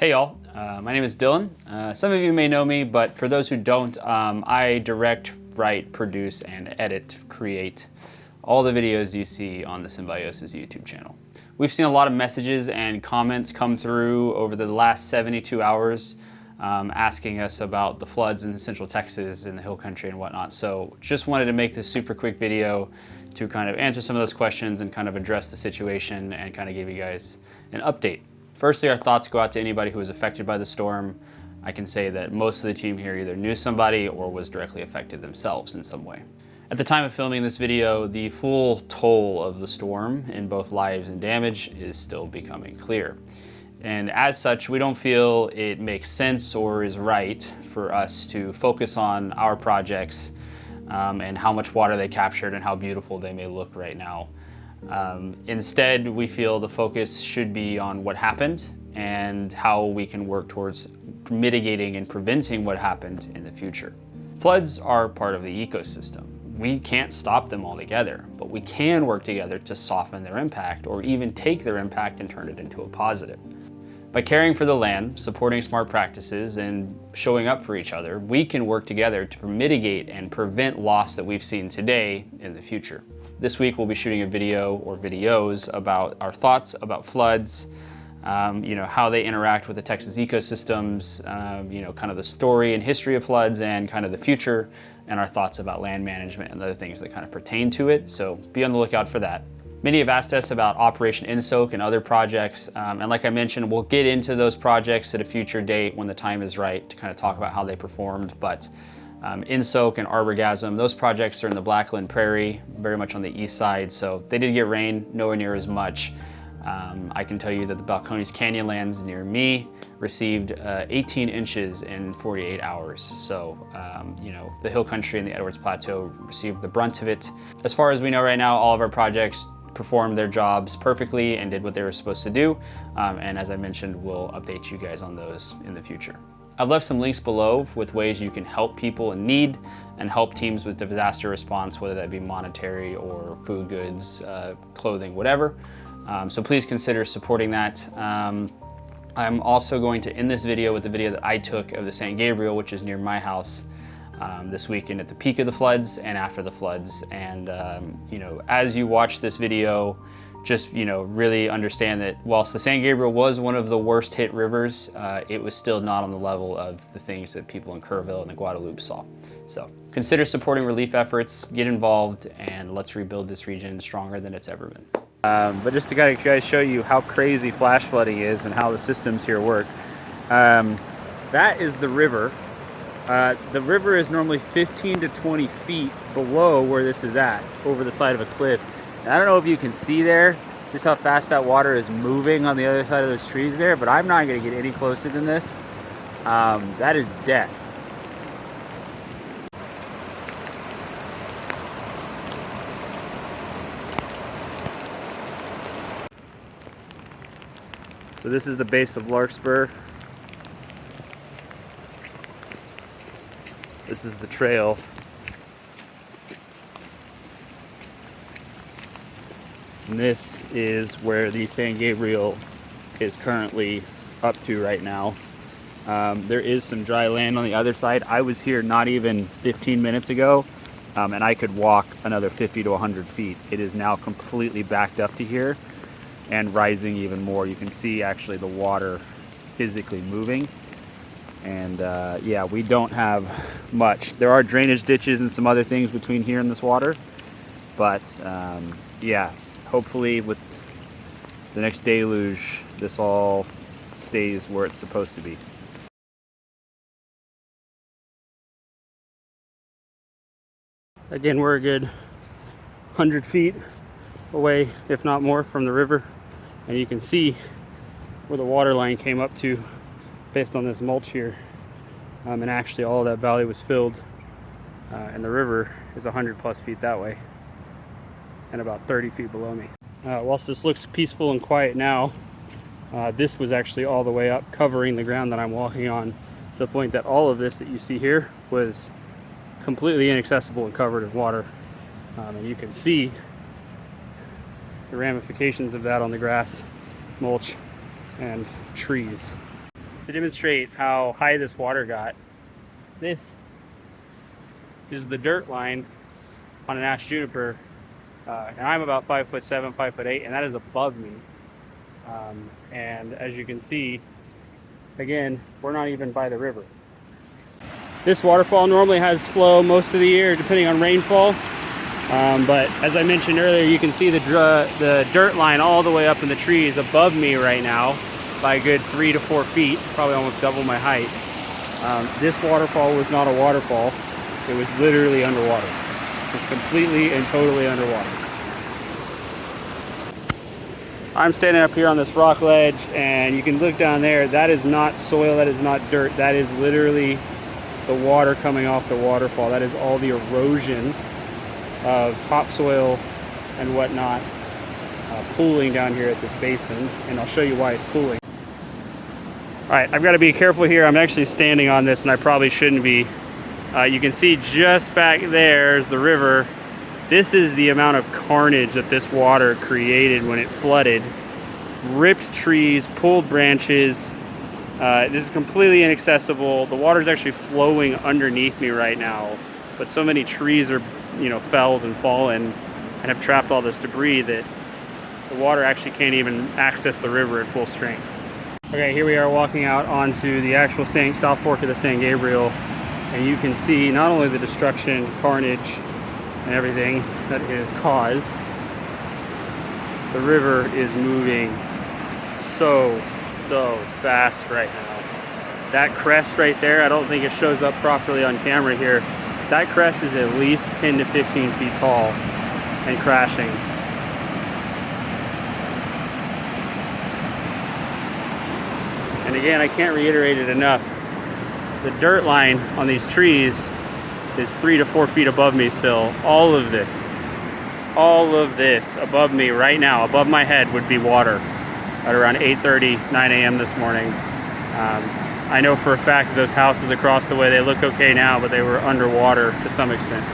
Hey y'all, my name is Dylan. Some of you may know me, but for those who don't, I direct, write, produce, and edit, create all the videos you see on the Symbiosis YouTube channel. We've seen a lot of messages and comments come through over the last 72 hours asking us about the floods in Central Texas and the Hill Country and whatnot. So just wanted to make this super quick video to kind of answer some of those questions and kind of address the situation and kind of give you guys an update. Firstly, our thoughts go out to anybody who was affected by the storm. I can say that most of the team here either knew somebody or was directly affected themselves in some way. At the time of filming this video, the full toll of the storm in both lives and damage is still becoming clear. And as such, we don't feel it makes sense or is right for us to focus on our projects and how much water they captured and how beautiful they may look right now. Instead, we feel the focus should be on what happened and how we can work towards mitigating and preventing what happened in the future. Floods are part of the ecosystem. We can't stop them altogether, but we can work together to soften their impact or even take their impact and turn it into a positive. By caring for the land, supporting smart practices, and showing up for each other, we can work together to mitigate and prevent loss that we've seen today in the future. This week we'll be shooting a video or videos about our thoughts about floods, how they interact with the Texas ecosystems, kind of the story and history of floods and kind of the future, and our thoughts about land management and other things that kind of pertain to it. So be on the lookout for that. Many have asked us about Operation INSOAK and other projects, and like I mentioned, we'll get into those projects at a future date when the time is right to kind of talk about how they performed. But INSOAK and Arborgasm, those projects are in the Blackland Prairie, very much on the east side, so they did get rain, nowhere near as much. I can tell you that the Balcones Canyonlands near me received 18 inches in 48 hours. So, the Hill Country and the Edwards Plateau received the brunt of it. As far as we know right now, all of our projects performed their jobs perfectly and did what they were supposed to do. And as I mentioned, we'll update you guys on those in the future. I've left some links below with ways you can help people in need and help teams with disaster response, whether that be monetary or food goods, clothing, whatever. So please consider supporting that. I'm also going to end this video with the video that I took of the San Gabriel, which is near my house, this weekend at the peak of the floods and after the floods. And as you watch this video, just really understand that whilst the San Gabriel was one of the worst hit rivers, it was still not on the level of the things that people in Kerrville and the Guadalupe saw. So consider supporting relief efforts, get involved, and let's rebuild this region stronger than it's ever been. But just to kind of guys show you how crazy flash flooding is and how the systems here work. That is the river. The river is normally 15 to 20 feet below where this is at, over the side of a cliff. And I don't know if you can see there just how fast that water is moving on the other side of those trees there, but I'm not going to get any closer than this. That is death. So this is the base of Larkspur. This is the trail. And this is where the San Gabriel is currently up to right now. There is some dry land on the other side. I was here not even 15 minutes ago, and I could walk another 50 to 100 feet. It is now completely backed up to here and rising even more. You can see actually the water physically moving. And yeah, we don't have much. There are drainage ditches and some other things between here and this water. But yeah, hopefully with the next deluge, this all stays where it's supposed to be. Again, we're a good 100 feet away, if not more, from the river. And you can see where the water line came up to based on this mulch here. And actually all of that valley was filled. And the river is 100 plus feet that way and about 30 feet below me. Whilst this looks peaceful and quiet now, this was actually all the way up, covering the ground that I'm walking on, to the point that all of this that you see here was completely inaccessible and covered in water. And you can see the ramifications of that on the grass, mulch, and trees. to demonstrate how high this water got, this is the dirt line on an ash juniper, and I'm about 5'7", 5'8", and that is above me. And as you can see, again, we're not even by the river. This waterfall normally has flow most of the year, depending on rainfall. But as I mentioned earlier, you can see the dirt line all the way up in the trees above me right now by a good 3 to 4 feet, probably almost double my height. This waterfall was not a waterfall. It was literally underwater. It's completely and totally underwater. I'm standing up here on this rock ledge, and you can look down there. That is not soil, that is not dirt. That is literally the water coming off the waterfall. That is all the erosion of topsoil and whatnot pooling down here at this basin, and I'll show you why it's pooling. All right, I've got to be careful here. I'm actually standing on this, and I probably shouldn't be. You can see just back there is the river. This is the amount of carnage that this water created when it flooded. Ripped trees, pulled branches. This is completely inaccessible. The water is actually flowing underneath me right now, but so many trees are, felled and fallen and have trapped all this debris that the water actually can't even access the river at full strength. Okay, here we are walking out onto the actual South Fork of the San Gabriel, and you can see not only the destruction, carnage, and everything that it has caused. The river is moving so fast right now. That crest right there, I don't think it shows up properly on camera here. That crest is at least 10 to 15 feet tall and crashing. And again, I can't reiterate it enough. The dirt line on these trees is 3 to 4 feet above me still. All of this above me right now, above my head, would be water at around 8:30, 9 a.m. this morning. I know for a fact that those houses across the way, they look okay now, but they were underwater to some extent.